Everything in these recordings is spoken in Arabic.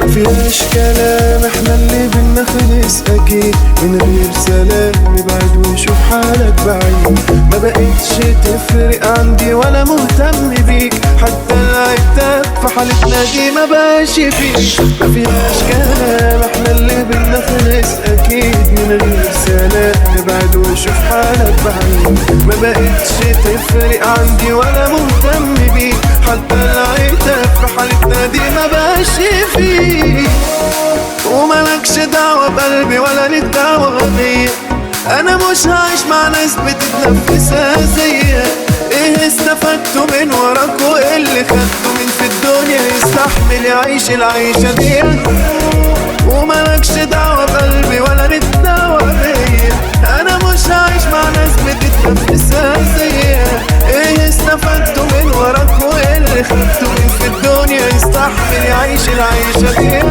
مفيهاش كلام، احنا اللي بدنا خلص اكيد. من غير سلام نبعد ونشوف حالك بعيد. ما بقتش تفرق عندي ولا مهتم بيك، حتى العتاب في حالتنا دي ما بقاش فيك. مفيهاش كلام، احنا اللي بدنا خلص اكيد. من غير سلام نبعد ونشوف حالك بعيد. ما بقتش تفرق عندي ولا مهتم بيك، حتى العتاب في حالتنا دي ما بقاش فيك. وملكش دعوة بقلبي ولا ليك دعوة بيا. أنا مش هعيش مع ناس بتتنفسها زيا. إيه استفدته من وراك وإيه اللي خدته؟ من في الدنيا يستحمل يعيش العيشة دي؟ وملكش دعوة بقلبي ولا ليك دعوة بيا. أنا مش هعيش مع ناس بتتنفسها زيا. إيه استفدته من وراك وإيه اللي خدته؟ من في الدنيا يستحمل يعيش العيشة دي؟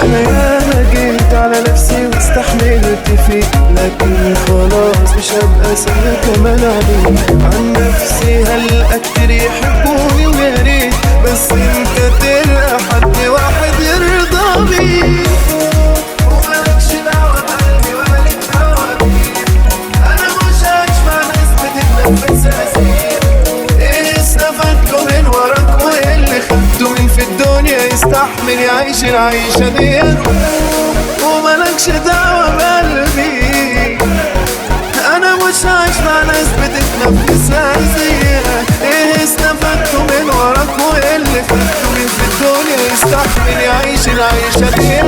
أنا ياما جيت على نفسي واستحملت فيك، لكن خلاص مش هبقى سنة كمان عليك. عن نفسي هلقى كتير يحبوني ويا ريت، بس انت تلقى حد واحد يرضى بيك. ومالكش دعوة بقلبي ولا ليك دعوة بيا. أنا مش هعيش مع ناس بتتنفسها زيك. إيه استفدته من وراك وإيه اللي خدته؟ من في الدنيا يستحمل يعيش العيشة دي؟ ومالكش دعوة بقلبي. أنا مش هعيش مع ناس بتتنفسها زيها. إيه استفدته من وراك وإيه اللي خدته؟ من في الدنيا يستحمل يعيش العيشة دي؟